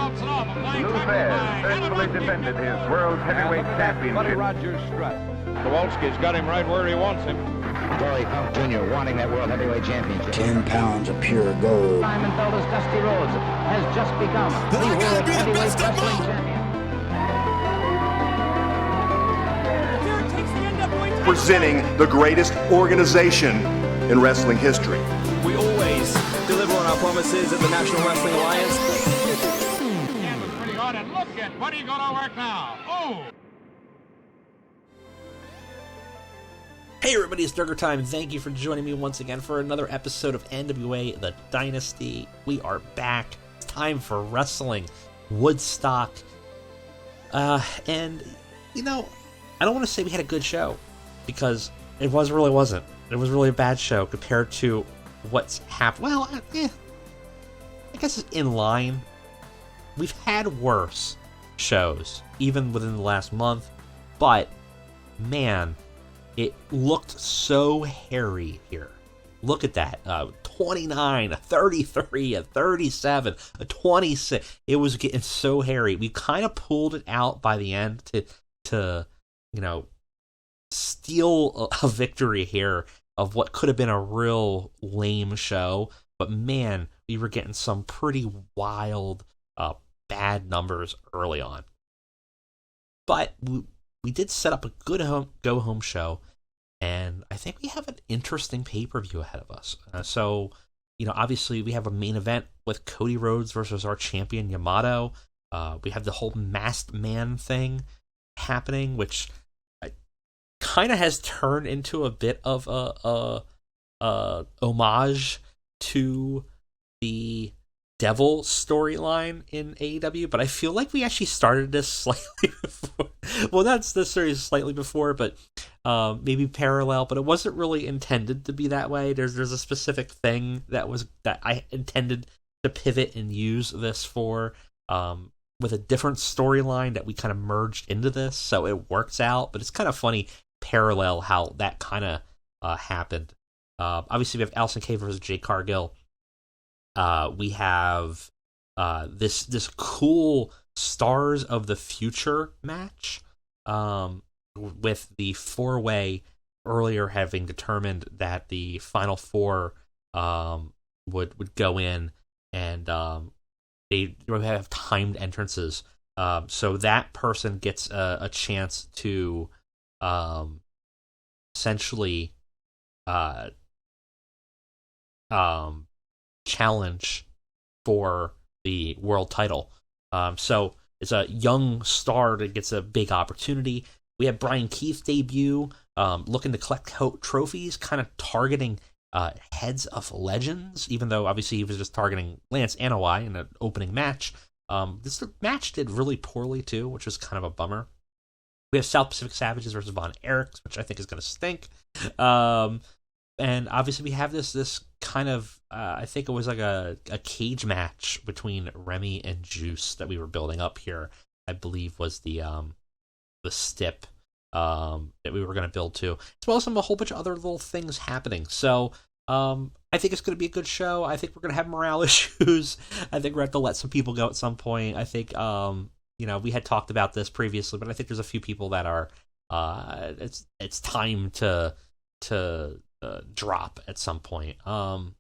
Lou Thesz faithfully defended his world heavyweight championship. Rogers strut. Kowalski's got him right where he wants him. Dory Funk Jr. wanting that World Heavyweight Championship. 10 pounds of pure gold. Simon Felder's Dusty Rhodes has just become the World Heavyweight Wrestling Champion. Presenting the greatest organization in wrestling history. We always deliver on our promises at the National Wrestling Alliance. Yeah, but pretty hard, and look at what are you going to work now? Oh! Hey everybody, it's Durger time, and thank you for joining me once again for another episode of NWA The Dynasty. We are back. It's time for wrestling. Woodstock. And, you know, I don't want to say we had a good show, because it wasn't. It was really a bad show compared to what's happened. Well, I guess it's in line. We've had worse shows, even within the last month, but, man, it looked so hairy here. Look at that. 29, a 33, a 37, a 26. It was getting so hairy. We kind of pulled it out by the end to you know, steal a victory here of what could have been a real lame show. But man, we were getting some pretty wild, bad numbers early on. But we did set up a good go-home show, and I think we have an interesting pay-per-view ahead of us. So, you know, obviously we have a main event with Cody Rhodes versus our champion Yamato. We have the whole masked man thing happening, which kind of has turned into a bit of a homage to the Devil storyline in AEW, but I feel like we actually started this slightly before. Well, that's the series slightly before, but maybe parallel, but it wasn't really intended to be that way. There's a specific thing that I intended to pivot and use this for, with a different storyline that we kind of merged into this, so it works out, but it's kind of funny parallel how that kind of happened. Obviously, we have Allysin Kay versus Jade Cargill. We have this cool Stars of the Future match, with the four-way earlier having determined that the final four would go in, and they have timed entrances. So that person gets a chance to essentially challenge for the world title. So it's a young star that gets a big opportunity. We have Brian Keith debut, looking to collect trophies, kind of targeting heads of legends, even though obviously he was just targeting Lance Anoa'i in an opening match. This match did really poorly too, which was kind of a bummer. We have South Pacific Savages versus Von Erichs, which I think is going to stink. And obviously we have this kind of, I think it was like a cage match between Remy and Juice that we were building up here. I believe was the stip that we were going to build to, as well as a whole bunch of other little things happening. So I think it's going to be a good show. I think we're going to have morale issues. I think we're going to have to let some people go at some point. I think, you know, we had talked about this previously, but I think there's a few people that are, it's time to drop at some point. And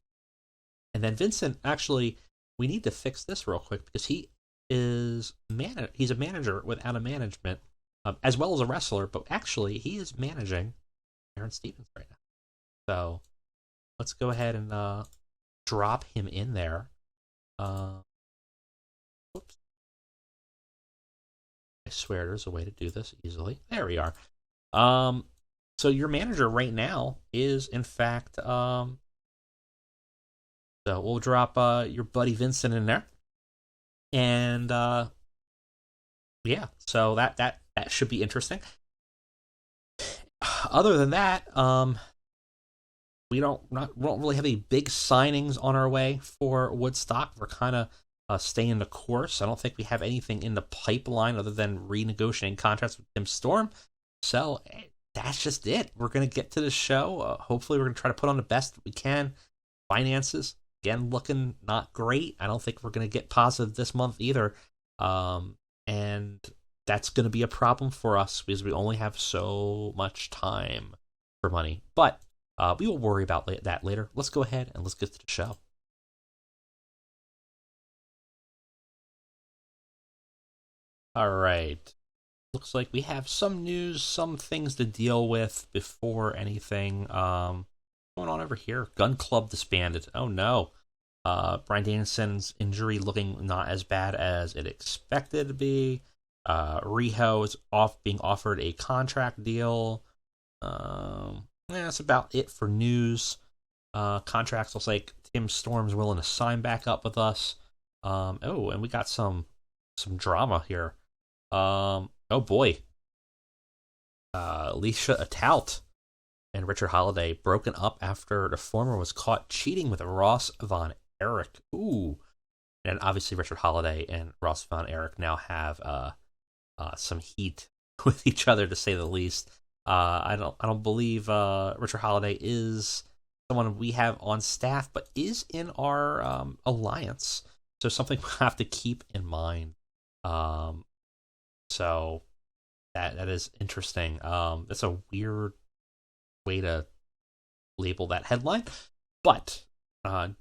then Vincent, actually, we need to fix this real quick, because he is he's a manager without a management, as well as a wrestler, but actually he is managing Aaron Stevens right now. So let's go ahead and drop him in there. Whoops. I swear there's a way to do this easily. There we are. So your manager right now is, in fact, so we'll drop your buddy Vincent in there. And yeah, so that should be interesting. Other than that, we don't really have any big signings on our way for Woodstock. We're kind of staying the course. I don't think we have anything in the pipeline other than renegotiating contracts with Tim Storm. So that's just it. We're going to get to the show. Hopefully we're going to try to put on the best we can. Finances, again, looking not great. I don't think we're going to get positive this month either. And that's going to be a problem for us because we only have so much time for money. But we will worry about that later. Let's go ahead and let's get to the show. All right. Looks like we have some news, some things to deal with before anything. What's going on over here? Gun Club disbanded. Oh no. Bryan Danielson's injury looking not as bad as it expected to be. Riho is being offered a contract deal. That's about it for news. Contracts looks like Tim Storm's willing to sign back up with us. And we got some drama here. Oh boy. Alicia Atout and Richard Holiday broken up after the former was caught cheating with Ross Von Erich. Ooh. And obviously Richard Holiday and Ross Von Erich now have some heat with each other, to say the least. I don't believe Richard Holiday is someone we have on staff, but is in our alliance. So something we have to keep in mind. So that is interesting. That's a weird way to label that headline, but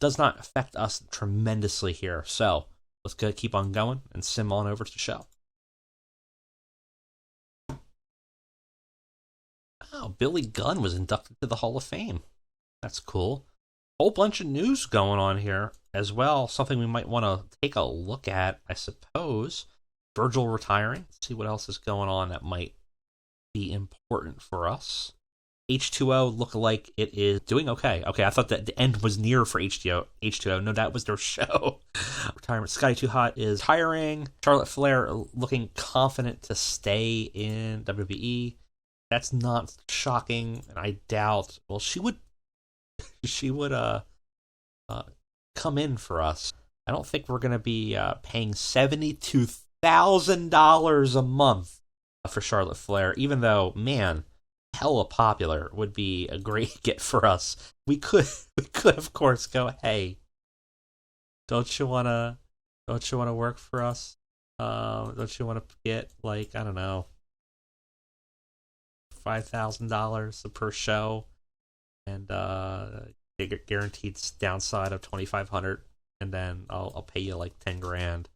does not affect us tremendously here. So let's keep on going and sim on over to the show. Oh, Billy Gunn was inducted to the Hall of Fame. That's cool. Whole bunch of news going on here as well. Something we might want to take a look at, I suppose. Virgil retiring. Let's see what else is going on that might be important for us. H2O look like it is doing okay. Okay, I thought that the end was near for H2O. No, that was their show. Retirement. Scotty Too Hot is hiring. Charlotte Flair looking confident to stay in WWE. That's not shocking, and I doubt. Well, she would come in for us. I don't think we're gonna be paying $72,000 a month for Charlotte Flair. Even though, man, hella popular would be a great get for us. We could of course go, hey, don't you wanna work for us? Don't you wanna get, like, I don't know, $5,000 per show, and guaranteed downside of $2,500, and then I'll pay you like $10,000.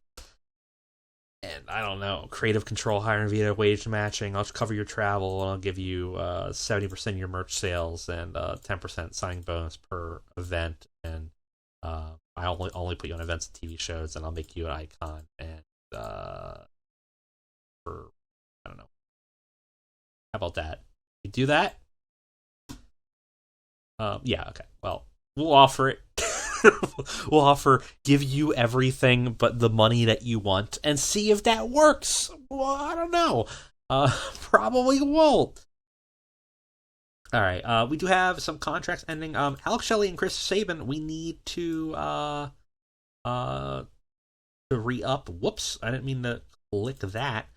And I don't know, creative control, hiring via wage matching. I'll cover your travel, and I'll give you 70% of your merch sales and 10% signing bonus per event. And I only put you on events and TV shows, and I'll make you an icon. And for, I don't know. How about that? You do that? Yeah, okay. Well, we'll offer it. We'll give you everything but the money that you want and see if that works. Well, I don't know. Probably won't. All right. We do have some contracts ending. Alex Shelley and Chris Sabin, we need to re-up. Whoops, I didn't mean to click that.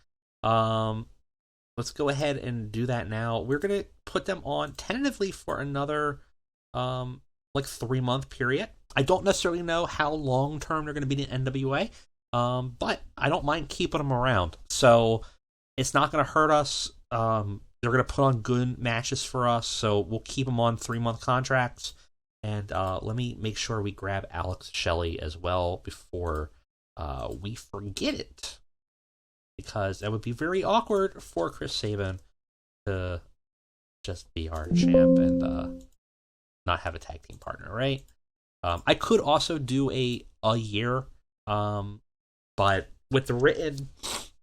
Let's go ahead and do that now. We're going to put them on tentatively for another 3-month period. I don't necessarily know how long-term they're going to be in NWA, but I don't mind keeping them around. So it's not going to hurt us. They're going to put on good matches for us, so we'll keep them on 3-month contracts. And let me make sure we grab Alex Shelley as well before we forget it, because that would be very awkward for Chris Sabin to just be our champ and not have a tag team partner, right? I could also do a year, but with the written,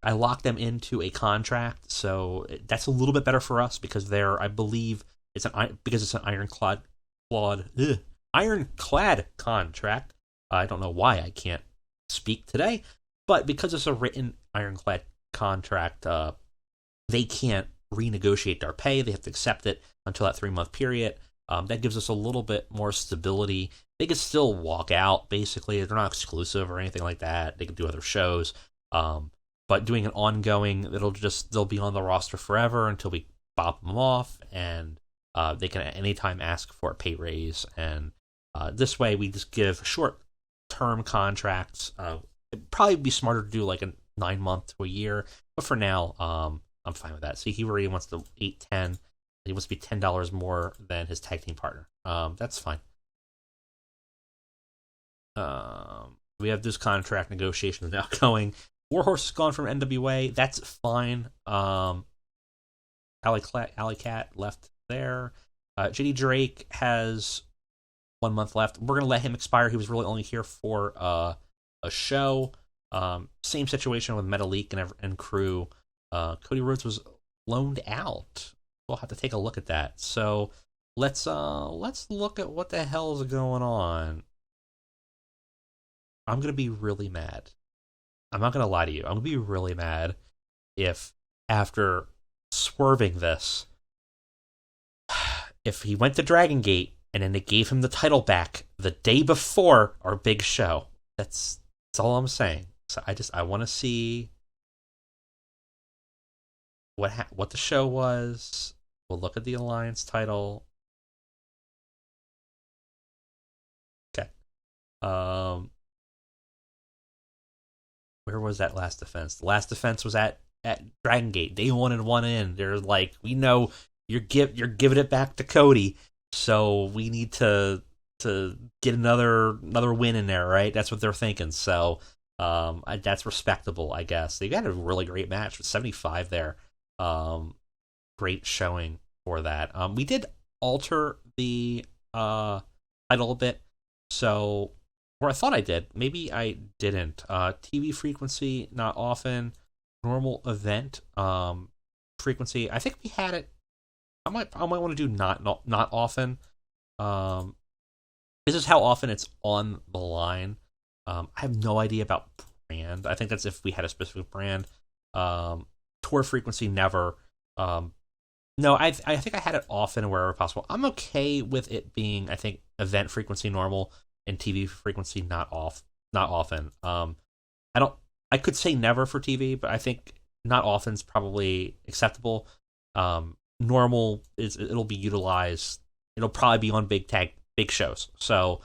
I locked them into a contract, so that's a little bit better for us because I believe it's an ironclad contract. I don't know why I can't speak today, but because it's a written ironclad contract, they can't renegotiate their pay. They have to accept it until that 3-month period. That gives us a little bit more stability. They can still walk out, basically. They're not exclusive or anything like that. They can do other shows. But doing an ongoing, they'll be on the roster forever until we bop them off, and they can at any time ask for a pay raise. And this way, we just give short-term contracts. It'd probably be smarter to do like a 9-month to a year. But for now, I'm fine with that. See, he already wants the 8-10. He wants to be $10 more than his tag team partner. That's fine. We have this contract negotiations now going. Warhorse is gone from NWA. That's fine. Alley Cat left there. JD Drake has 1 month left. We're going to let him expire. He was really only here for a show. Same situation with Metalik and crew. Cody Rhodes was loaned out. We'll have to take a look at that. So let's look at what the hell is going on. I'm going to be really mad. I'm not going to lie to you. I'm going to be really mad if after swerving this, if he went to Dragon Gate and then they gave him the title back the day before our big show. That's all I'm saying. So I want to see what the show was. We'll look at the Alliance title. Okay. Where was that last defense? The last defense was at Dragon Gate. They wanted one in. They're like, we know you're giving it back to Cody, so we need to get another win in there, right? That's what they're thinking. So that's respectable, I guess. They had a really great match with 75 there. Great showing for that. We did alter the title a bit, so. Or I thought I did. Maybe I didn't. TV frequency, not often. Normal event frequency. I think we had it. I might want to do not often. This is how often it's on the line. I have no idea about brand. I think that's if we had a specific brand. Tour frequency, never. No, I think I had it often wherever possible. I'm okay with it being, I think, event frequency normal. And TV frequency not often. I could say never for TV, but I think not often is probably acceptable. Normal it'll be utilized. It'll probably be on big shows. So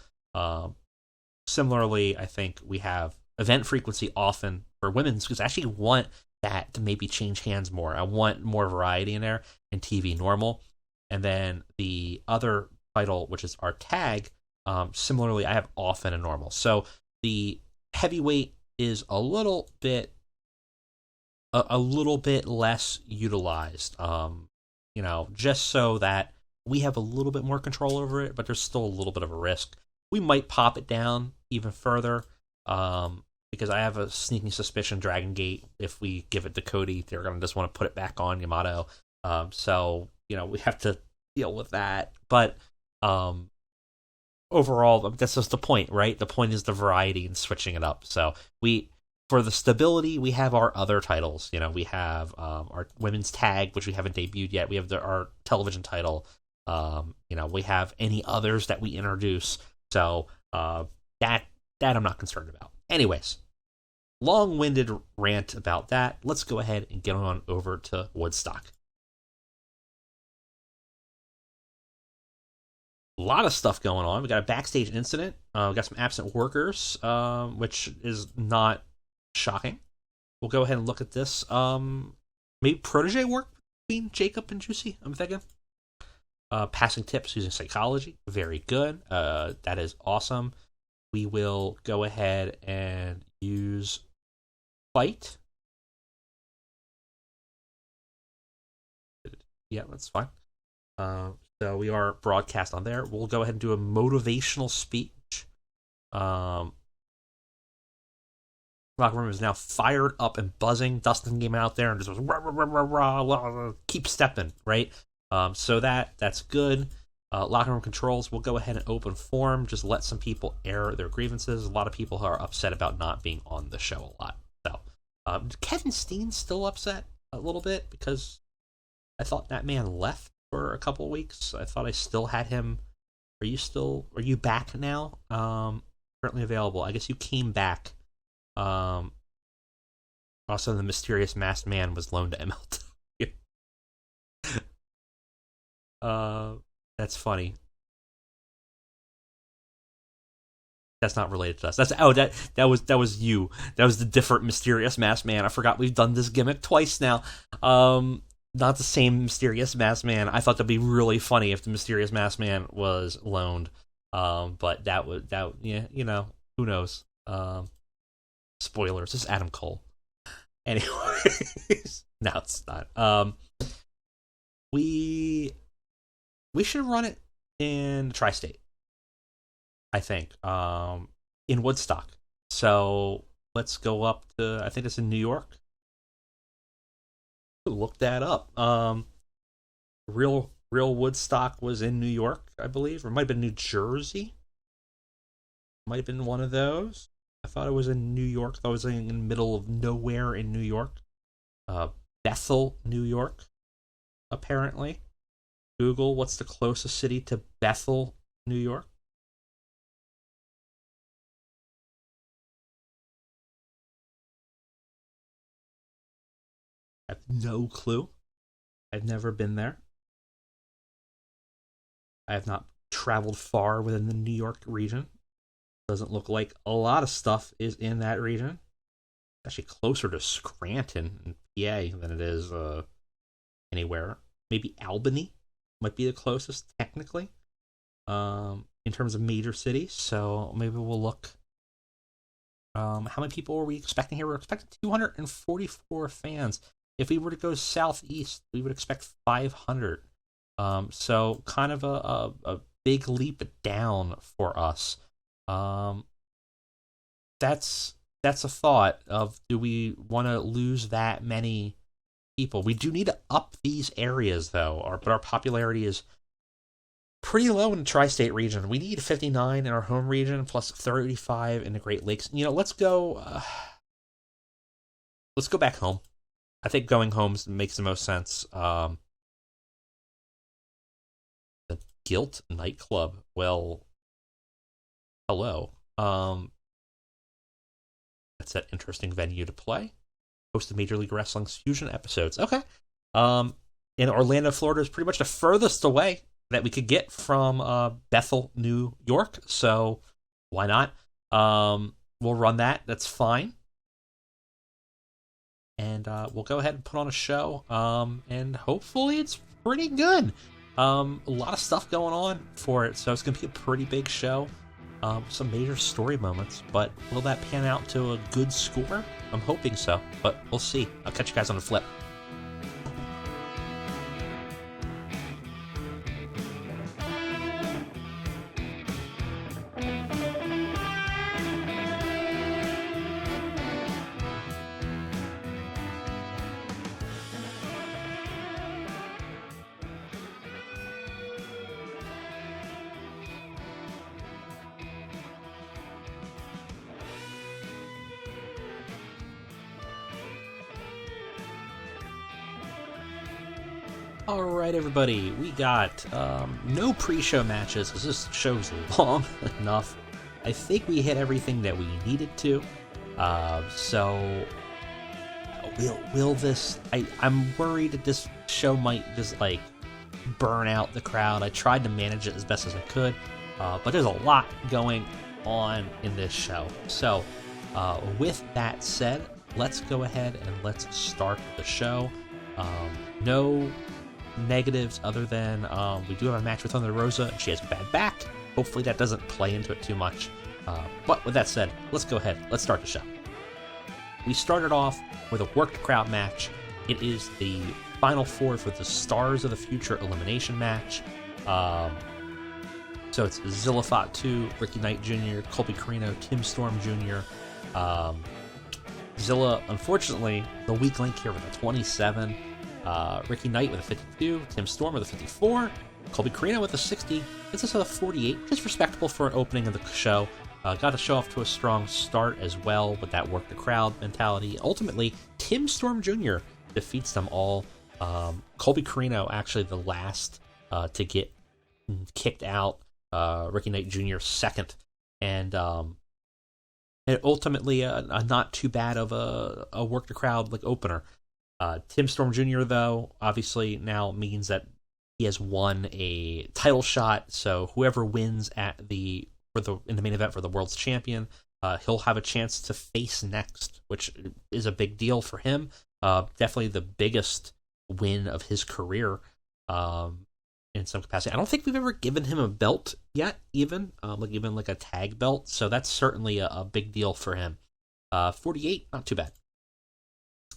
similarly, I think we have event frequency often for women's because I actually want that to maybe change hands more. I want more variety in there. And TV normal, and then the other title, which is our tag. Similarly, I have often and normal. So the heavyweight is a little bit less utilized. Just so that we have a little bit more control over it, but there's still a little bit of a risk. We might pop it down even further, because I have a sneaking suspicion Dragon Gate, if we give it to Cody, they're gonna just want to put it back on Yamato. So we have to deal with that. But overall, that's just the point, right? The point is the variety and switching it up. So for the stability, we have our other titles. We have our women's tag, which we haven't debuted yet. We have our television title. We have any others that we introduce. So that I'm not concerned about. Anyways, long-winded rant about that. Let's go ahead and get on over to Woodstock. A lot of stuff going on. We got a backstage incident. We got some absent workers, which is not shocking. We'll go ahead and look at this. Maybe protege work between Jacob and Juicy, I'm thinking. Passing tips using psychology. Very good. That is awesome. We will go ahead and use fight. Yeah, that's fine. So we are broadcast on there. We'll go ahead and do a motivational speech. Locker room is now fired up and buzzing. Dustin came out there and just was rah, rah, rah, rah, rah, keep stepping, right? So that's good. Locker room controls. We'll go ahead and open forum. Just let some people air their grievances. A lot of people are upset about not being on the show a lot. So Kevin Steen's still upset a little bit because I thought that man left for a couple weeks. I thought I still had him. Are you back now? Currently available. I guess you came back. Also, the mysterious masked man was loaned to MLW. That's funny. That's not related to us. That was you. That was the different Mysterious Masked Man. I forgot we've done this gimmick twice now. Not the same Mysterious Masked Man. I thought that'd be really funny if the Mysterious Masked Man was loaned. But yeah, who knows? Spoilers. It's Adam Cole. Anyways, no, it's not. We should run it in tri-state, I think, in Woodstock. So let's go up to, I think it's in New York. Look that up. Real Woodstock was in New York, I believe, or it might have been New Jersey. Might have been one of those. I thought it was in New York. I was in the middle of nowhere in New York. Bethel, New York, apparently. Google, what's the closest city to Bethel, New York? I have no clue. I've never been there. I have not traveled far within the New York region. Doesn't look like a lot of stuff is in that region. Actually closer to Scranton and PA than it is anywhere. Maybe Albany might be the closest technically in terms of major cities. So maybe we'll look. How many people were we expecting here? We're expecting 244 fans. If we were to go southeast, we would expect 500. So kind of a big leap down for us. That's a thought of, do we want to lose that many people? We do need to up these areas though, but our popularity is pretty low in the tri-state region. We need 59 in our home region plus 35 in the Great Lakes. Let's go back home. I think going home makes the most sense. The Guilt nightclub. Well, hello. That's that interesting venue to play. Host the Major League Wrestling's Fusion episodes. Okay. In Orlando, Florida is pretty much the furthest away that we could get from Bethel, New York. So why not? We'll run that. That's fine. And we'll go ahead and put on a show. And hopefully it's pretty good. A lot of stuff going on for it. So it's going to be a pretty big show. Some major story moments, but will that pan out to a good score? I'm hoping so, but we'll see. I'll catch you guys on the flip. Alright everybody, we got no pre-show matches because this show's long enough. I think we hit everything that we needed to. So will this... I'm worried that this show might just burn out the crowd. I tried to manage it as best as I could, but there's a lot going on in this show. So with that said, let's go ahead and let's start the show. No negatives other than we do have a match with Thunder Rosa and she has a bad back. Hopefully that doesn't play into it too much. But with that said, let's go ahead. Let's start the show. We started off with a worked crowd match. It is the Final Four for the Stars of the Future elimination match. So it's Zilla Fatu, Ricky Knight Jr., Colby Carino, Tim Storm Jr. Zilla, unfortunately, the weak link here with a 27. Ricky Knight with a 52, Tim Storm with a 54, Colby Carino with a 60. This is a 48, which is respectable for an opening of the show. Got to show off to a strong start as well with that work the crowd mentality. Ultimately, Tim Storm Jr. defeats them all. Colby Carino actually the last to get kicked out. Ricky Knight Jr. second, and ultimately a not too bad of a work the crowd opener. Tim Storm Jr., though, obviously now means that he has won a title shot, so whoever wins at the in the main event for the world's champion. He'll have a chance to face next, which is a big deal for him. Definitely the biggest win of his career in some capacity. I don't think we've ever given him a belt yet, even like a tag belt. So that's certainly a big deal for him. 48, not too bad.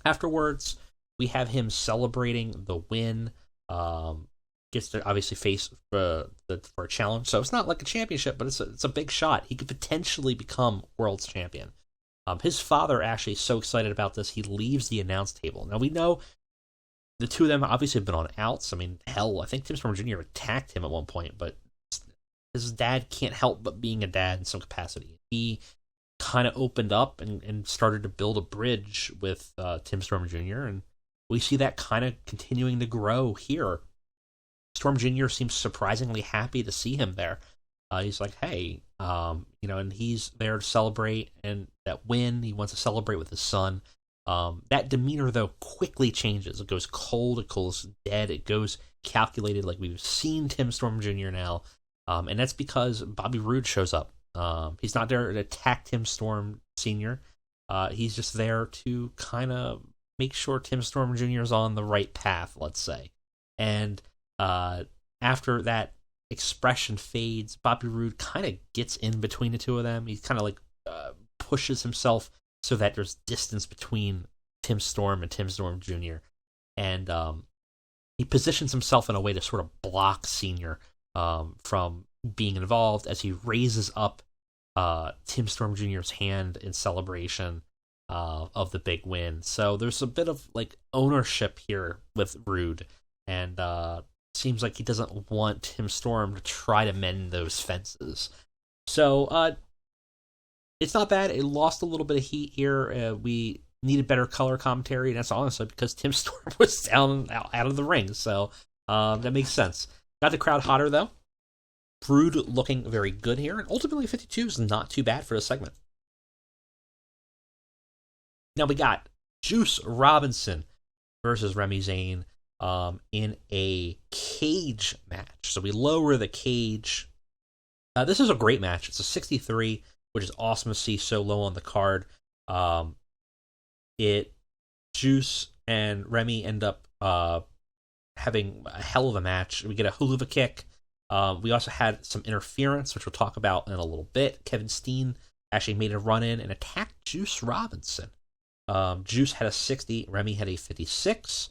Afterwards, we have him celebrating the win. Gets to obviously face for a challenge, so it's not like a championship, but it's a big shot. He could potentially become world's champion. His father actually is so excited about this, he leaves the announce table. Now we know the two of them obviously have been on outs. I mean, hell, I think Tim Storm Jr. attacked him at one point, but his dad can't help but being a dad in some capacity. He kind of opened up and started to build a bridge with Tim Storm Jr., and we see that kind of continuing to grow here. Storm Jr. seems surprisingly happy to see him there. He's like, hey, and he's there to celebrate and that win. He wants to celebrate with his son. That demeanor, though, quickly changes. It goes cold, it goes dead, it goes calculated, like we've seen Tim Storm Jr. now. And that's because Bobby Roode shows up. He's not there to attack Tim Storm Sr. He's just there to kind of make sure Tim Storm Jr. is on the right path, let's say. And after that expression fades, Bobby Roode kind of gets in between the two of them. He kind of like pushes himself so that there's distance between Tim Storm and Tim Storm Jr. And he positions himself in a way to sort of block Senior from being involved as he raises up Tim Storm Jr.'s hand in celebration of the big win. So there's a bit of like ownership here with Roode, and seems like he doesn't want Tim Storm to try to mend those fences. So it's not bad. It lost a little bit of heat here. We needed better color commentary, and that's honestly because Tim Storm was down out of the ring. So that makes sense. Got the crowd hotter though. Roode looking very good here, and ultimately 52 is not too bad for the segment. Now we got Juice Robinson versus Remy Zayn in a cage match. So we lower the cage. This is a great match. It's a 63, which is awesome to see so low on the card. Juice and Remy end up having a hell of a match. We get a huluva kick. We also had some interference, which we'll talk about in a little bit. Kevin Steen actually made a run in and attacked Juice Robinson. Juice had a 60, Remy had a 56,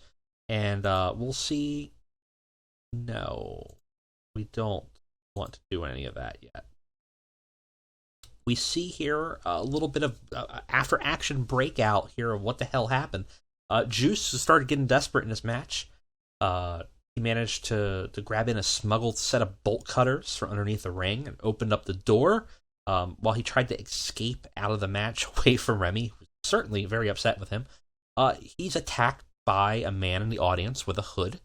and we'll see. No, we don't want to do any of that yet. We see here a little bit of after-action breakout here of what the hell happened. Juice started getting desperate in this match. He managed to grab in a smuggled set of bolt cutters from underneath the ring and opened up the door while he tried to escape out of the match away from Remy, who's certainly very upset with him. He's attacked by a man in the audience with a hood.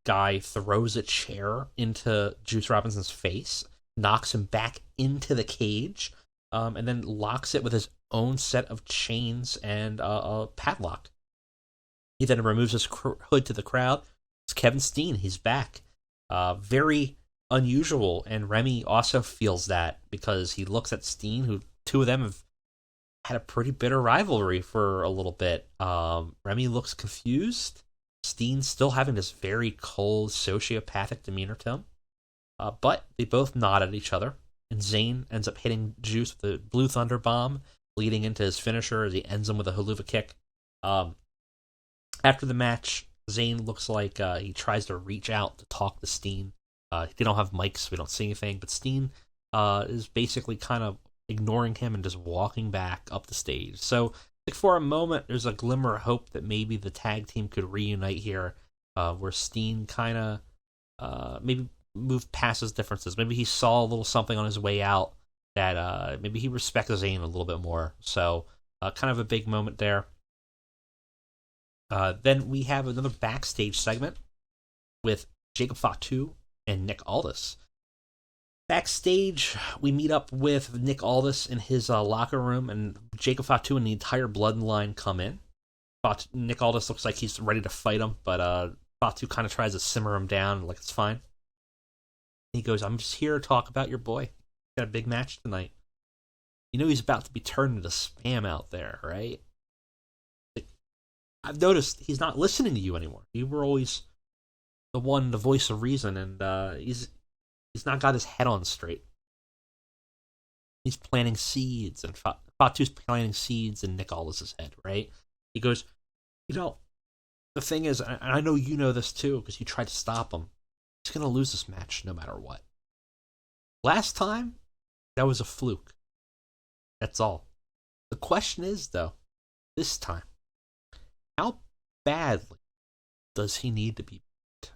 Guy throws a chair into Juice Robinson's face, knocks him back into the cage, and then locks it with his own set of chains and a padlock. He then removes his hood to the crowd. It's Kevin Steen. He's back. Very unusual, and Remy also feels that because he looks at Steen, who two of them have had a pretty bitter rivalry for a little bit. Remy looks confused. Steen's still having this very cold, sociopathic demeanor to him. But they both nod at each other, and Zayn ends up hitting Juice with the Blue Thunder Bomb, leading into his finisher as he ends him with a huluva kick. After the match, Zayn looks like he tries to reach out to talk to Steen. They don't have mics, so we don't see anything, but Steen is basically kind of ignoring him and just walking back up the stage. So for a moment, there's a glimmer of hope that maybe the tag team could reunite here, where Steen kind of maybe moved past his differences. Maybe he saw a little something on his way out that maybe he respects Zayn a little bit more. So kind of a big moment there. Then we have another backstage segment with Jacob Fatu and Nick Aldis. Backstage, we meet up with Nick Aldis in his locker room, and Jacob Fatu and the entire Bloodline come in. Nick Aldis looks like he's ready to fight him, but Fatu kind of tries to simmer him down, like it's fine. He goes, "I'm just here to talk about your boy." got a big match tonight. You know he's about to be turned into spam out there, right? Like, I've noticed he's not listening to you anymore. You were always the voice of reason, and he's not got his head on straight. He's planting seeds, and Fatu's planting seeds in Nick Aldis's head, right? He goes, the thing is, and I know you know this too, because you tried to stop him, he's going to lose this match no matter what. Last time, that was a fluke. That's all. The question is, though, this time, how badly does he need to be beat?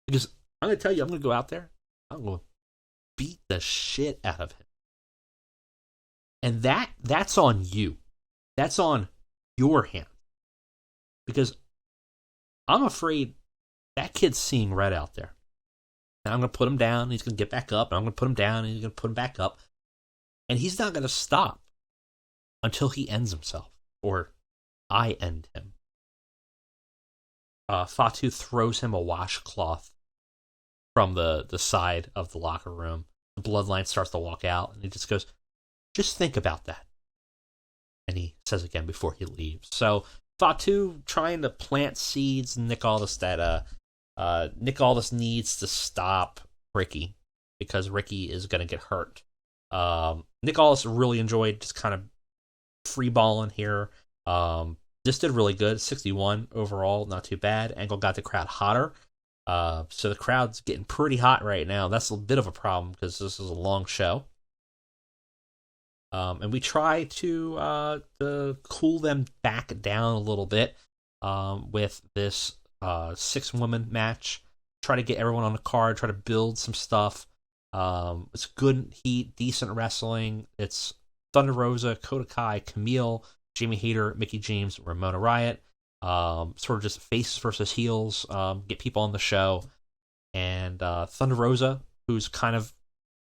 Because I'm going to tell you, I'm going to go out there, I'm going to beat the shit out of him. And that's on you. That's on your hand. Because I'm afraid that kid's seeing red out there. And I'm going to put him down, and he's going to get back up, and I'm going to put him down, and he's going to put him back up. And he's not going to stop until he ends himself, or I end him. Fatu throws him a washcloth from the side of the locker room. The bloodline starts to walk out, and he just goes, just think about that. And he says again before he leaves. So Fatu trying to plant seeds in Nick Aldis that Nick Aldis needs to stop Ricky, because Ricky is going to get hurt. Nick Aldis really enjoyed just kind of free balling here. This did really good, 61 overall, not too bad. Angle got the crowd hotter. So the crowd's getting pretty hot right now. That's a bit of a problem because this is a long show. And we try to cool them back down a little bit with this 6-woman match. Try to get everyone on the card, try to build some stuff. It's good heat, decent wrestling. It's Thunder Rosa, Cody Kai, Camille, Jamie Hayter, Mickie James, Ramona Riot. Sort of just faces versus heels, get people on the show. And Thunder Rosa, who's kind of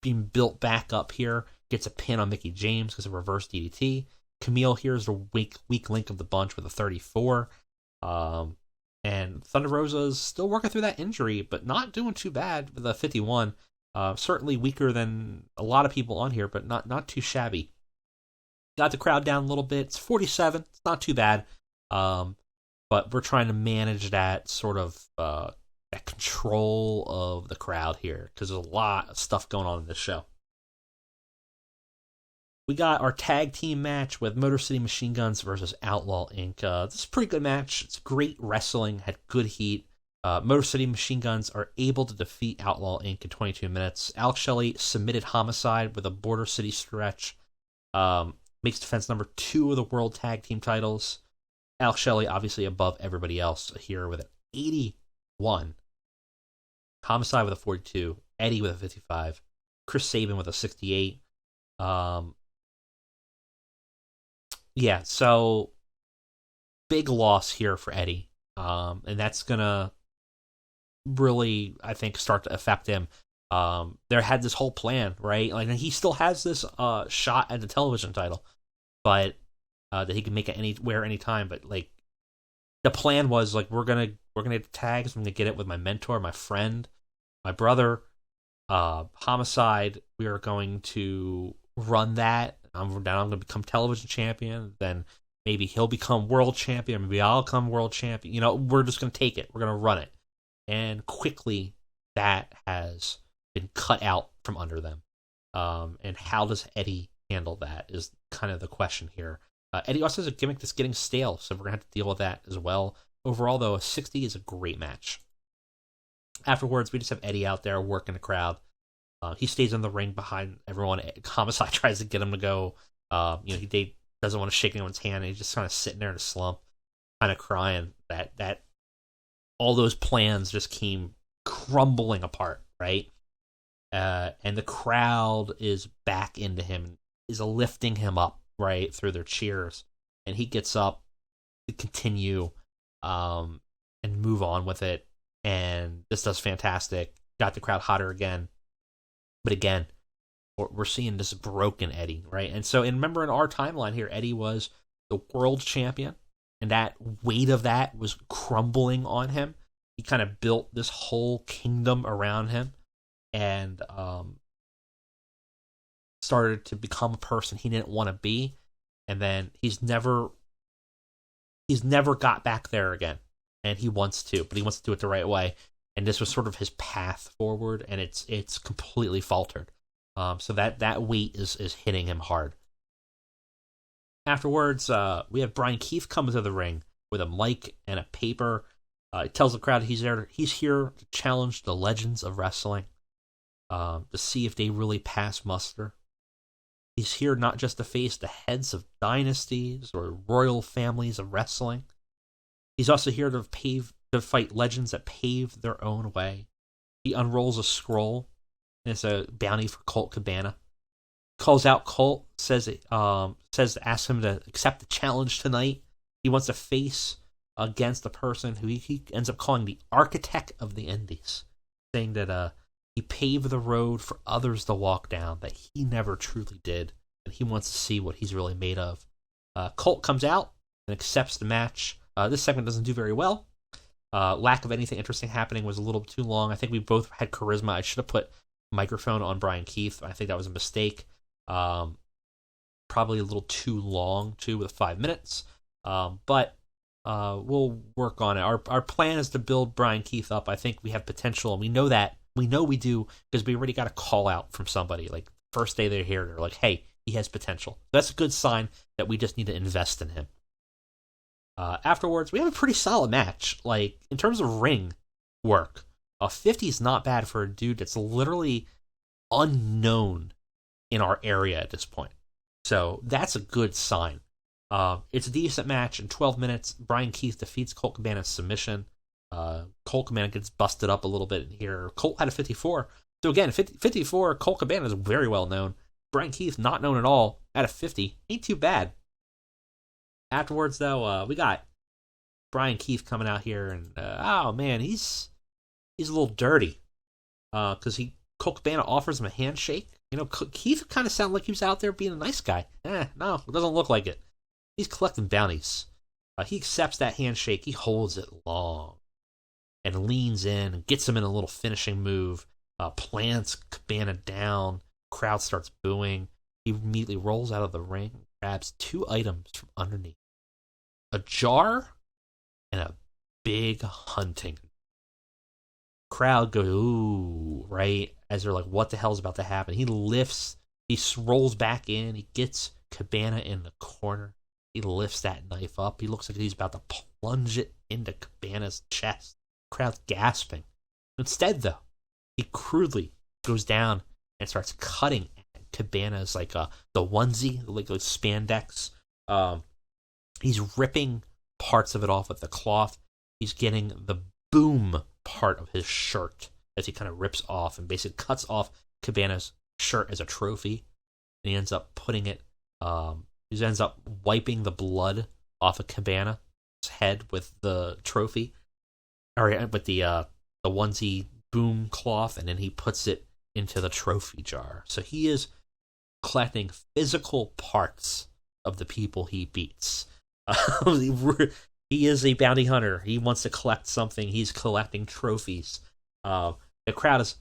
being built back up here, gets a pin on Mickie James because of reverse DDT. Camille here is the weak link of the bunch with a 34. And Thunder Rosa is still working through that injury, but not doing too bad with a 51. Certainly weaker than a lot of people on here, but not too shabby. Got the crowd down a little bit. It's 47. It's not too bad. But we're trying to manage that sort of that control of the crowd here because there's a lot of stuff going on in this show. We got our tag team match with Motor City Machine Guns versus Outlaw Inc. This is a pretty good match. It's great wrestling, had good heat. Motor City Machine Guns are able to defeat Outlaw Inc. in 22 minutes. Alex Shelley submitted Homicide with a Border City stretch. Makes defense number 2 of the World Tag Team titles. Alex Shelley obviously above everybody else here with an 81. Homicide with a 42. Eddie with a 55. Chris Sabin with a 68. Yeah, so big loss here for Eddie. And that's going to really, I think, start to affect him. There had this whole plan, right? Like, and he still has this shot at the television title, but that he can make it anywhere, anytime. But like, the plan was like, we're gonna get tags. I'm gonna get it with my mentor, my friend, my brother, Homicide. We are going to run that. I'm going to become television champion. Then maybe he'll become world champion. Maybe I'll become world champion. You know, we're just going to take it. We're going to run it. And quickly, that has been cut out from under them. And how does Eddie handle that is kind of the question here. Eddie also has a gimmick that's getting stale, so we're going to have to deal with that as well. Overall, though, a 60 is a great match. Afterwards, we just have Eddie out there working the crowd. He stays in the ring behind everyone. Homicide tries to get him to go. He doesn't want to shake anyone's hand. And he's just kind of sitting there in a slump, kind of crying that all those plans just came crumbling apart, right? And the crowd is back into him, is lifting him up, right, through their cheers. And he gets up to continue and move on with it. And this does fantastic. Got the crowd hotter again. But again, we're seeing this broken Eddie, right? And so, and remember in our timeline here, Eddie was the world champion, and that weight of that was crumbling on him. He kind of built this whole kingdom around him, and started to become a person he didn't want to be, and then he's never got back there again, and he wants to, but he wants to do it the right way, and this was sort of his path forward, and it's completely faltered. So that weight is hitting him hard. Afterwards, we have Brian Keith come into the ring with a mic and a paper. He tells the crowd he's here to challenge the legends of wrestling, to see if they really pass muster. He's here not just to face the heads of dynasties or royal families of wrestling. He's also here to fight legends that pave their own way. He unrolls a scroll, and it's a bounty for Colt Cabana. Calls out Colt, asks him to accept the challenge tonight. He wants to face against the person who he ends up calling the architect of the Indies, saying that he paved the road for others to walk down that he never truly did, and he wants to see what he's really made of. Colt comes out and accepts the match. This segment doesn't do very well. Lack of anything interesting happening was a little too long. I think we both had charisma. I should have put microphone on Brian Keith. I think that was a mistake. Probably a little too long, too, with 5 minutes. But we'll work on it. Our plan is to build Brian Keith up. I think we have potential, and we know that. We know we do because we already got a call out from somebody. Like, first day they're here, they're like, hey, he has potential. That's a good sign that we just need to invest in him. Afterwards, we have a pretty solid match. Like, in terms of ring work, 50 is not bad for a dude that's literally unknown in our area at this point. So that's a good sign. It's a decent match. In 12 minutes, Brian Keith defeats Colt Cabana's submission. Colt Cabana gets busted up a little bit in here. Colt had a 54. So again, 54, Colt Cabana is very well known. Brian Keith, not known at all, at a 50. Ain't too bad. Afterwards, though, we got Brian Keith coming out here, and oh man, he's a little dirty. Because Colt Cabana offers him a handshake. You know, Keith kind of sounded like he was out there being a nice guy. No, it doesn't look like it. He's collecting bounties. He accepts that handshake. He holds it long and leans in and gets him in a little finishing move. Plants Cabana down. Crowd starts booing. He immediately rolls out of the ring, grabs 2 items from underneath. A jar and a big hunting. Crowd goes, ooh, right? As they're like, what the hell's about to happen? He rolls back in. He gets Cabana in the corner. He lifts that knife up. He looks like he's about to plunge it into Cabana's chest. Crowd's gasping. Instead, though, he crudely goes down and starts cutting at Cabana's, like the onesie, like spandex. He's ripping parts of it off with the cloth. He's getting the boom part of his shirt as he kind of rips off and basically cuts off Cabana's shirt as a trophy. And he ends up putting it, he ends up wiping the blood off of Cabana's head with the trophy, or with the onesie boom cloth, and then he puts it into the trophy jar. So he is collecting physical parts of the people he beats. He is a bounty hunter. He wants to collect something. He's collecting trophies. The crowd is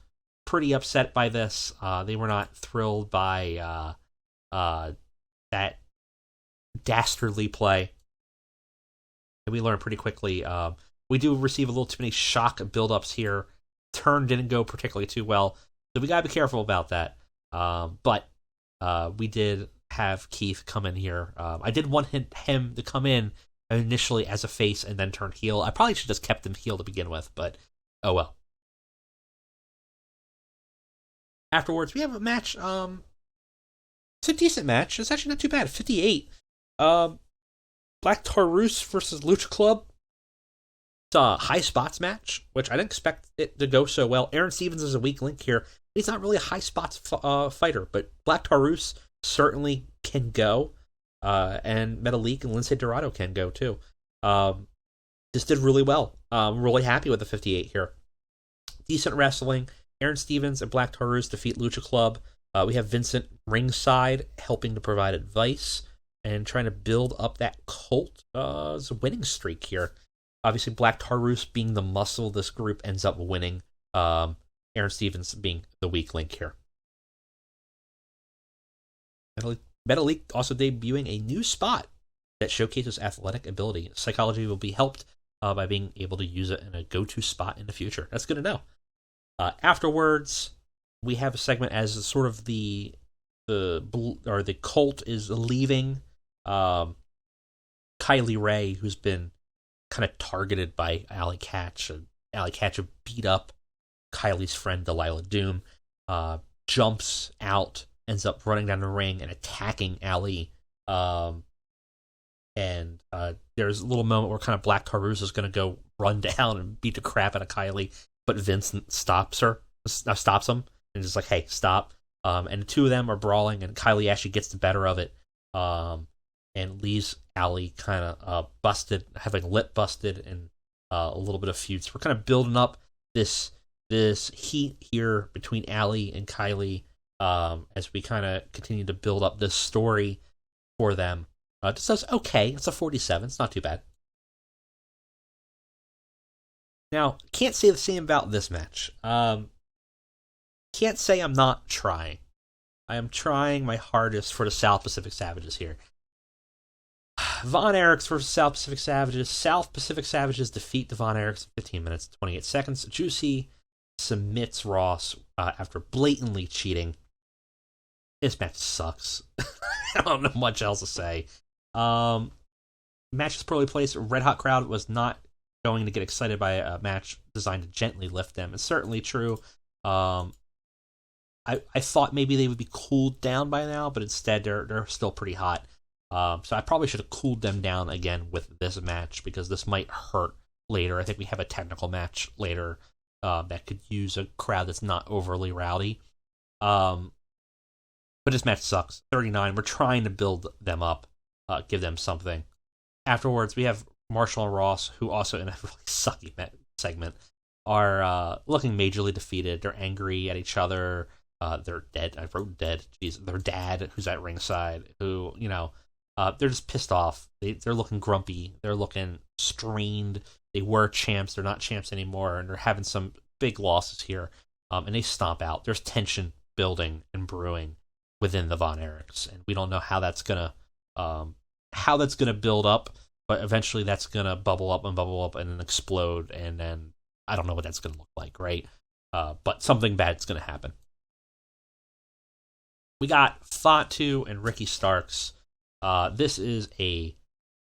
pretty upset by this. They were not thrilled by that dastardly play. And we learn pretty quickly. We do receive a little too many shock buildups here. Turn didn't go particularly too well, so we gotta be careful about that. But we did have Keith come in here. I did want him to come in initially as a face and then turn heel. I probably should have just kept him heel to begin with, but oh well. Afterwards, we have a match. It's a decent match. It's actually not too bad. 58. Black Taurus versus Lucha Club. It's a high spots match, which I didn't expect it to go so well. Aaron Stevens is a weak link here. He's not really a high spots fighter, but Black Taurus certainly can go. And Metalik and Lince Dorado can go too. This did really well. I'm really happy with the 58 here. Decent wrestling. Aaron Stevens and Black Taurus defeat Lucha Club. We have Vincent ringside helping to provide advice and trying to build up that Colt's winning streak here. Obviously, Black Taurus being the muscle, this group ends up winning. Aaron Stevens being the weak link here. Meta League also debuting a new spot that showcases athletic ability. Psychology will be helped by being able to use it in a go-to spot in the future. That's good to know. Afterwards, we have a segment as sort of the cult is leaving. Kylie Ray, who's been kind of targeted by Allie Katch. Allie Katch beat up Kylie's friend Delilah Doom. Jumps out, ends up running down the ring and attacking Allie. And there's a little moment where kind of Black Caruso is going to go run down and beat the crap out of Kylie, but Vincent stops him, and is like, hey, stop. And the two of them are brawling, and Kylie actually gets the better of it, and leaves Allie kind of busted, having lip busted, and a little bit of feuds. We're kind of building up this heat here between Allie and Kylie as we kind of continue to build up this story for them. This does okay. It's a 47. It's not too bad. Now, can't say the same about this match. Can't say I'm not trying. I am trying my hardest for the South Pacific Savages here. Von Erichs versus South Pacific Savages. South Pacific Savages defeat the Von Erichs in 15 minutes, 28 seconds. Juicy submits Ross after blatantly cheating. This match sucks. I don't know much else to say. Match is poorly placed. Red Hot crowd was not going to get excited by a match designed to gently lift them. It's certainly true. I thought maybe they would be cooled down by now, but instead they're still pretty hot. So I probably should have cooled them down again with this match, because this might hurt later. I think we have a technical match later that could use a crowd that's not overly rowdy. But this match sucks. 39. We're trying to build them up, give them something. Afterwards, we have Marshall and Ross, who also in a really sucky segment are looking majorly defeated. They're angry at each other. They're dead. I wrote dead. Jeez, their dad, who's at ringside, who, they're just pissed off. They're looking grumpy. They're looking strained. They were champs. They're not champs anymore, and they're having some big losses here. And they stomp out. There's tension building and brewing within the Von Erichs, and we don't know how that's gonna build up, but eventually that's gonna bubble up and then explode, and then I don't know what that's gonna look like, right? But something bad's gonna happen. We got Fatu and Ricky Starks. This is a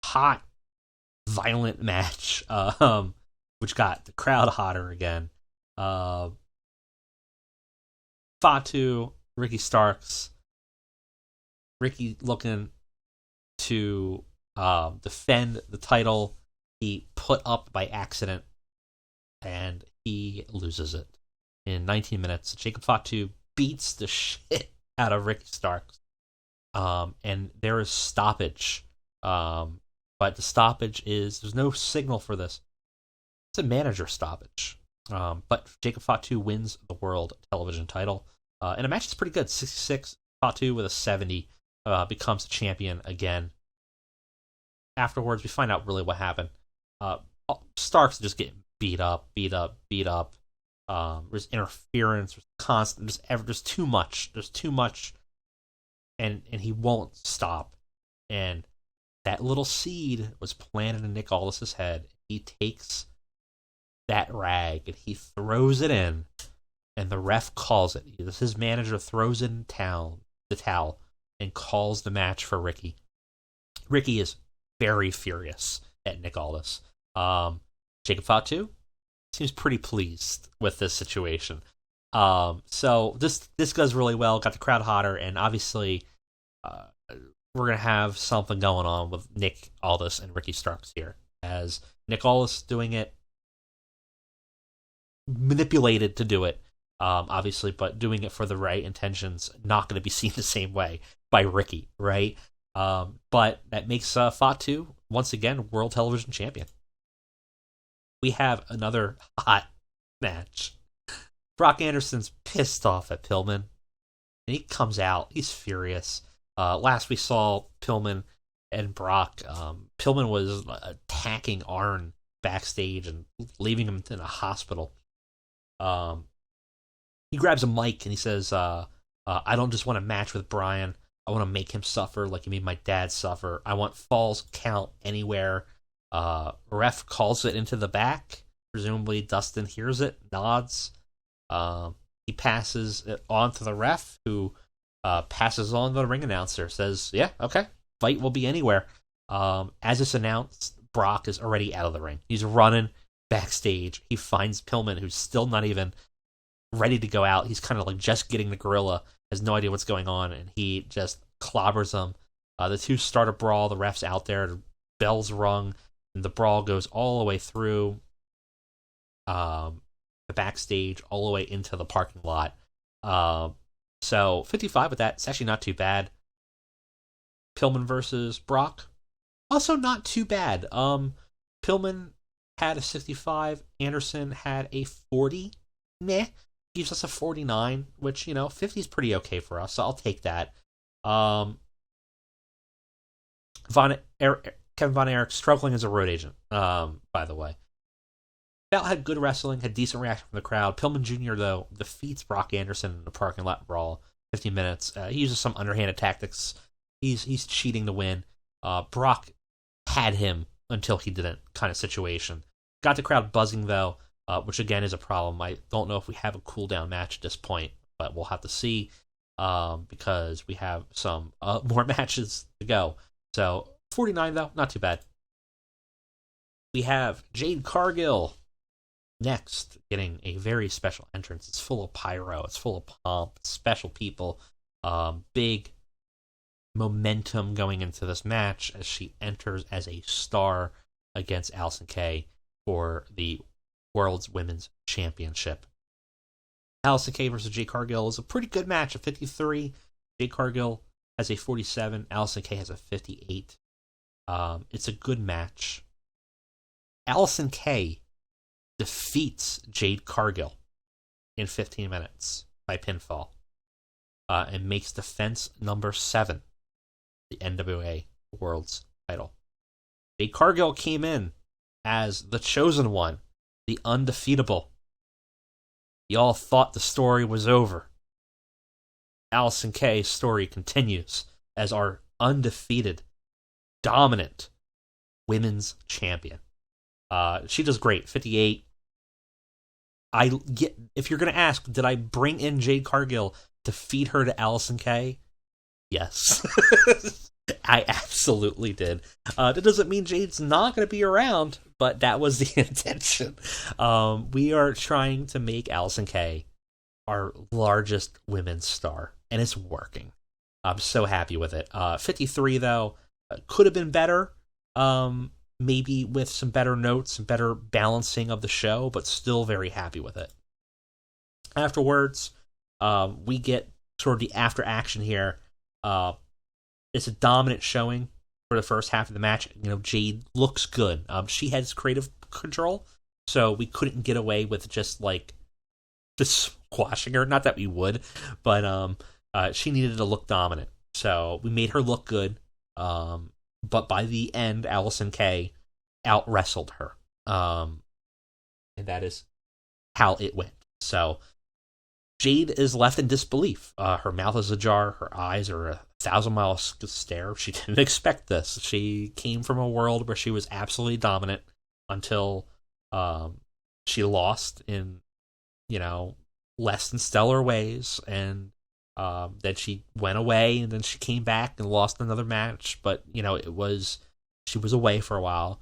hot, violent match, which got the crowd hotter again. Fatu, Ricky Starks. Ricky looking to defend the title. He put up by accident, and he loses it. In 19 minutes, Jacob Fatu beats the shit out of Ricky Starks. And there is stoppage. But the stoppage there's no signal for this. It's a manager stoppage. But Jacob Fatu wins the world television title. And the match is pretty good. 66, Fatu with a 70 becomes the champion again. Afterwards, we find out really what happened. Starks just getting beat up. There's interference, there's constant, there's too much. And he won't stop. And that little seed was planted in Nick Aldis's head. He takes that rag and he throws it in, and the ref calls it. His manager throws in the towel and calls the match for Ricky. Ricky is very furious at Nick Aldis. Jacob Fatu seems pretty pleased with this situation. So this goes really well, got the crowd hotter, and obviously we're going to have something going on with Nick Aldis and Ricky Starks here, as Nick Aldis doing it, manipulated to do it, obviously, but doing it for the right intentions, not going to be seen the same way by Ricky, right? But that makes Fatu, once again, world television champion. We have another hot match. Brock Anderson's pissed off at Pillman, and he comes out. He's furious. Last we saw Pillman and Brock, Pillman was attacking Arn backstage and leaving him in a hospital. He grabs a mic and he says, I don't just want a match with Brian. I want to make him suffer like he made my dad suffer. I want falls count anywhere. Ref calls it into the back. Presumably Dustin hears it, nods. He passes it on to the ref, who passes on to the ring announcer, says, yeah, okay, fight will be anywhere. As it's announced, Brock is already out of the ring. He's running backstage. He finds Pillman, who's still not even ready to go out. He's kind of like just getting the gorilla, has no idea what's going on, and he just clobbers him. The two start a brawl. The ref's out there. The bell's rung, and the brawl goes all the way through the backstage, all the way into the parking lot. So 55 with that. It's actually not too bad. Pillman versus Brock, also not too bad. Pillman had a 65. Anderson had a 40. Meh. Gives us a 49, which, 50 is pretty okay for us, so I'll take that. Kevin Von Erich struggling as a road agent, by the way. Bell had good wrestling, had decent reaction from the crowd. Pillman Jr., though, defeats Brock Anderson in the parking lot brawl. 15 minutes. He uses some underhanded tactics. He's cheating to win. Brock had him until he didn't, kind of situation. Got the crowd buzzing, though, which again is a problem. I don't know if we have a cool-down match at this point, but we'll have to see, because we have some more matches to go. So 49, though, not too bad. We have Jade Cargill next, getting a very special entrance. It's full of pyro, it's full of pomp, special people, big momentum going into this match as she enters as a star against Allysin Kay for the World's Women's Championship. Allysin Kay versus Jade Cargill is a pretty good match, a 53. Jade Cargill has a 47. Allysin Kay has a 58. It's a good match. Allysin Kay defeats Jade Cargill in 15 minutes by pinfall, and makes defense number 7 the NWA World's title. Jade Cargill came in as the chosen one, the undefeatable. Y'all thought the story was over. Allysin Kay's story continues as our undefeated, dominant women's champion. She does great. 58. If you're gonna ask, did I bring in Jade Cargill to feed her to Allysin Kay? Yes. I absolutely did. That doesn't mean Jade's not going to be around, but that was the intention. We are trying to make Allysin Kay our largest women's star, and it's working. I'm so happy with it. 53, though, could have been better. Maybe with some better notes and better balancing of the show, but still very happy with it. Afterwards, we get sort of the after action here. It's a dominant showing for the first half of the match. Jade looks good. She has creative control, so we couldn't get away with just squashing her. Not that we would, but she needed to look dominant. So we made her look good. But by the end, Allysin Kay out-wrestled her. And that is how it went. So Jade is left in disbelief. Her mouth is ajar. Her eyes are 1,000-mile stare. She didn't expect this. She came from a world where she was absolutely dominant until she lost in, less than stellar ways. And then she went away, and then she came back and lost another match. But, she was away for a while.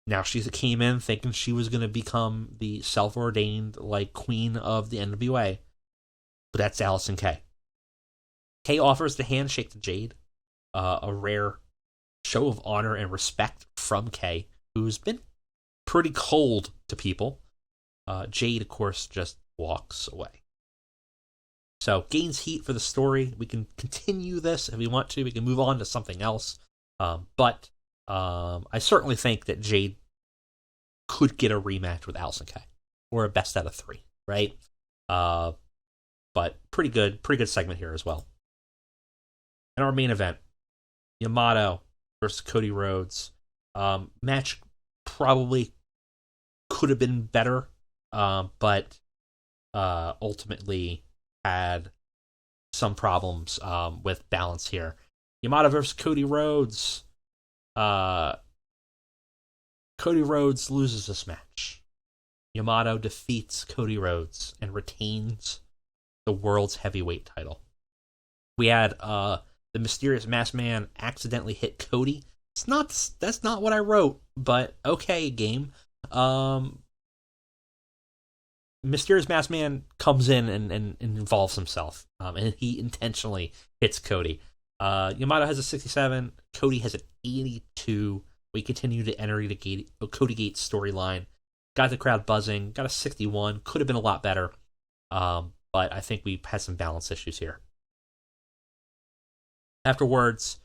Now she came in thinking she was going to become the self-ordained, queen of the NWA. But that's Allysin Kay. Kay offers the handshake to Jade, a rare show of honor and respect from Kay, who's been pretty cold to people. Jade, of course, just walks away. So, gains heat for the story. We can continue this if we want to. We can move on to something else. But I certainly think that Jade could get a rematch with Allysin Kay, or a best out of 3, right? But pretty good segment here as well. In our main event, Yamato versus Cody Rhodes. Match probably could have been better, but ultimately had some problems with balance here. Yamato versus Cody Rhodes. Cody Rhodes loses this match. Yamato defeats Cody Rhodes and retains the world's heavyweight title. We had the mysterious masked man accidentally hit Cody. That's not what I wrote, but okay, game. Mysterious masked man comes in and involves himself, and he intentionally hits Cody. Yamato has a 67. Cody has an 82. We continue to enter the Cody Gates storyline. Got the crowd buzzing. Got a 61. Could have been a lot better, but I think we had some balance issues here. Afterwards,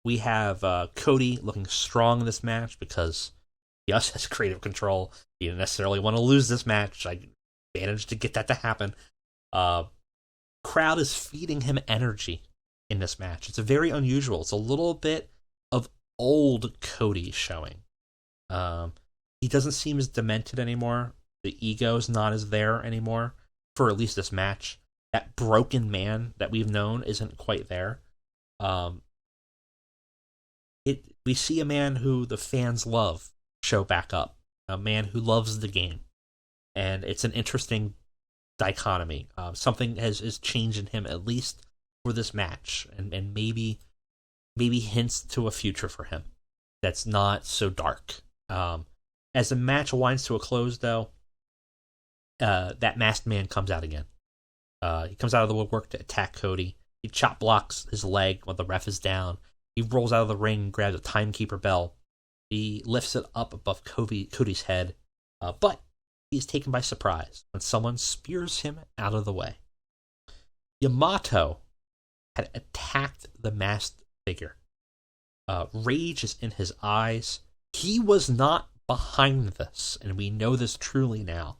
we have Cody looking strong in this match because he also has creative control. He didn't necessarily want to lose this match. I managed to get that to happen. Crowd is feeding him energy in this match. It's very unusual. It's a little bit of old Cody showing. He doesn't seem as demented anymore. The ego's not as there anymore for at least this match. That broken man that we've known isn't quite there. We see a man who the fans love show back up. A man who loves the game. And it's an interesting dichotomy. Something has changed in him, at least for this match, and maybe hints to a future for him that's not so dark. As the match winds to a close, though, that masked man comes out again. He comes out of the woodwork to attack Cody. He chop blocks his leg while the ref is down. He rolls out of the ring and grabs a timekeeper bell. He lifts it up above Cody's head, but he's taken by surprise when someone spears him out of the way. Yamato had attacked the masked figure. Rage is in his eyes. He was not behind this, and we know this truly now.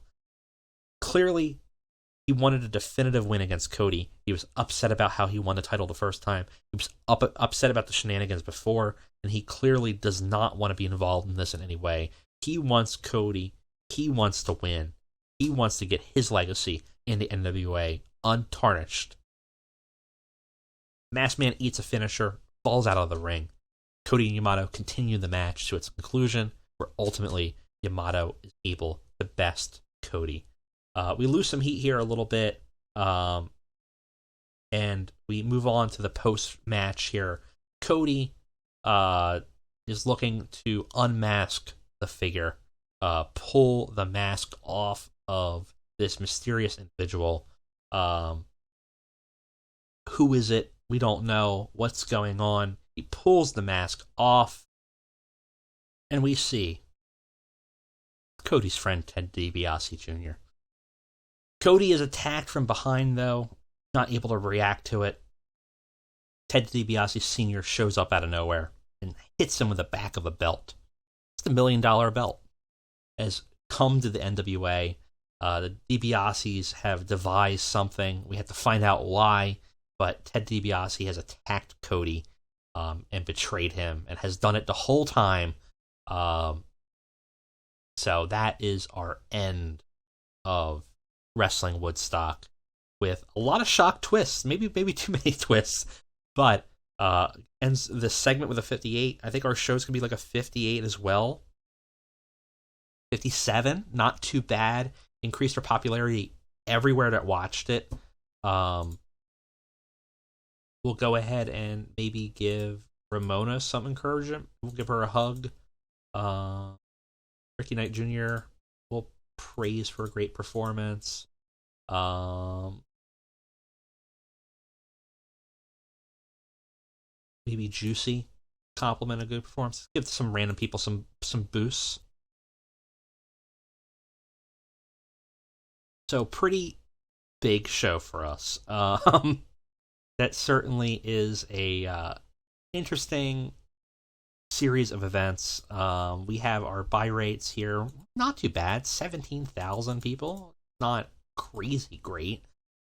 Clearly, he wanted a definitive win against Cody. He was upset about how he won the title the first time. He was upset about the shenanigans before, and he clearly does not want to be involved in this in any way. He wants Cody. He wants to win. He wants to get his legacy in the NWA untarnished. Masked Man eats a finisher, falls out of the ring. Cody and Yamato continue the match to its conclusion, where ultimately Yamato is able to best Cody. We lose some heat here a little bit, and we move on to the post-match here. Cody is looking to unmask the figure, pull the mask off of this mysterious individual. Who is it? We don't know what's going on. He pulls the mask off, and we see Cody's friend Ted DiBiase Jr. Cody is attacked from behind, though, not able to react to it. Ted DiBiase Sr. shows up out of nowhere and hits him with the back of a belt. It's the $1 million belt. Has come to the NWA. The DiBiases have devised something. We have to find out why, but Ted DiBiase has attacked Cody and betrayed him, and has done it the whole time. So that is our end of Wrestling Woodstock, with a lot of shock twists, maybe too many twists, but ends the segment with a 58. I think our show's gonna be like a 58 as well. 57, not too bad. Increased our popularity everywhere that watched it. We'll go ahead and maybe give Ramona some encouragement. We'll give her a hug. Ricky Knight Jr. will praise for a great performance. Maybe Juicy compliment a good performance. Give some random people some boosts. So pretty big show for us. That certainly is a interesting series of events. We have our buy rates here, not too bad, 17,000 people. Not crazy great,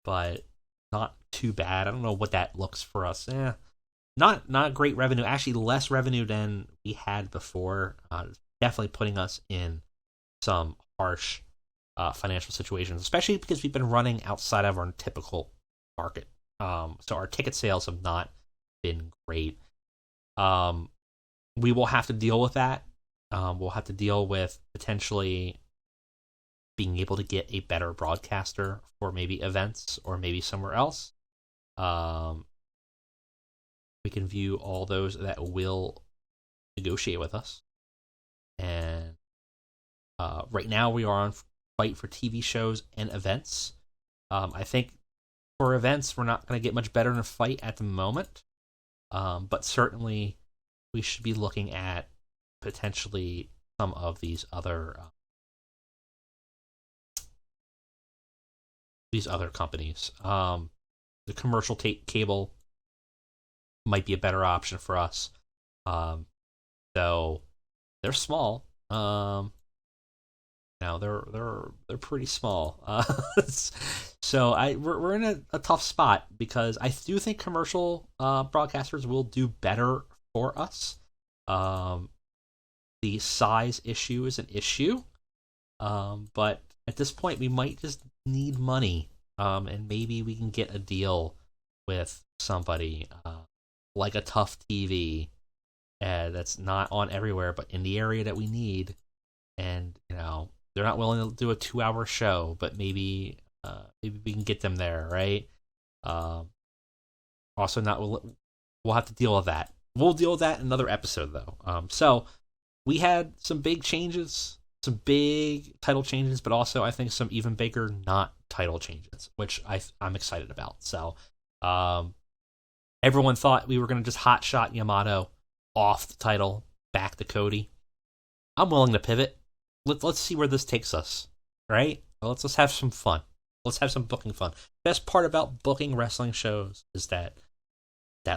but not too bad. I don't know what that looks for us. Not great revenue. Actually, less revenue than we had before. Definitely putting us in some harsh financial situations, especially because we've been running outside of our typical market. So our ticket sales have not been great. We will have to deal with that. We'll have to deal with potentially being able to get a better broadcaster for maybe events or maybe somewhere else. We can view all those that will negotiate with us. And right now we are on fight for TV shows and events. I think for events, we're not going to get much better in a fight at the moment. But certainly we should be looking at potentially some of these other companies. The commercial cable might be a better option for us. Though they're small. Now they're pretty small. So we're in a tough spot because I do think commercial broadcasters will do better for us. The size issue is an issue. But at this point we might just need money. And maybe we can get a deal with somebody like a Tough TV that's not on everywhere, but in the area that we need. And, they're not willing to do a 2-hour show, but maybe we can get them there, right? Also, we'll have to deal with that. We'll deal with that in another episode, though. So, we had some big changes, some big title changes, but also, I think, some even bigger not title changes, which I'm excited about. So, everyone thought we were going to just hotshot Yamato off the title back to Cody. I'm willing to pivot. Let's see where this takes us, right? Let's have some fun. Let's have some booking fun. Best part about booking wrestling shows is that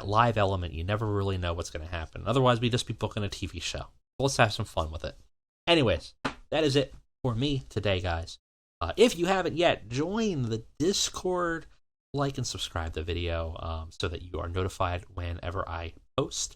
live element. You never really know what's going to happen. Otherwise, we'd just be booking a TV show. Let's have some fun with it. Anyways, that is it for me today, guys. If you haven't yet, join the Discord, like and subscribe to the video so that you are notified whenever I post.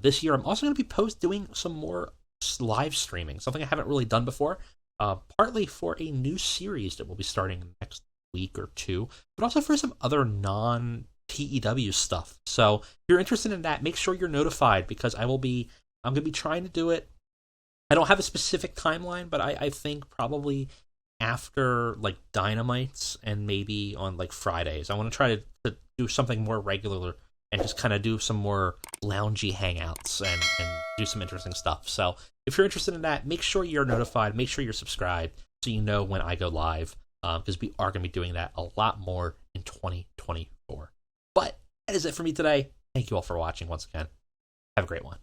This year, I'm also going to be doing some more live streaming, something I haven't really done before, partly for a new series that will be starting next week or two, but also for some other non-TEW stuff. So if you're interested in that, make sure you're notified because I'm going to be trying to do it. I don't have a specific timeline, but I think probably after like Dynamites and maybe on like Fridays. I want to try to do something more regular and just kind of do some more loungy hangouts and do some interesting stuff. So if you're interested in that, make sure you're notified, make sure you're subscribed so you know when I go live, because we are going to be doing that a lot more in 2024. But that is it for me today. Thank you all for watching once again. Have a great one.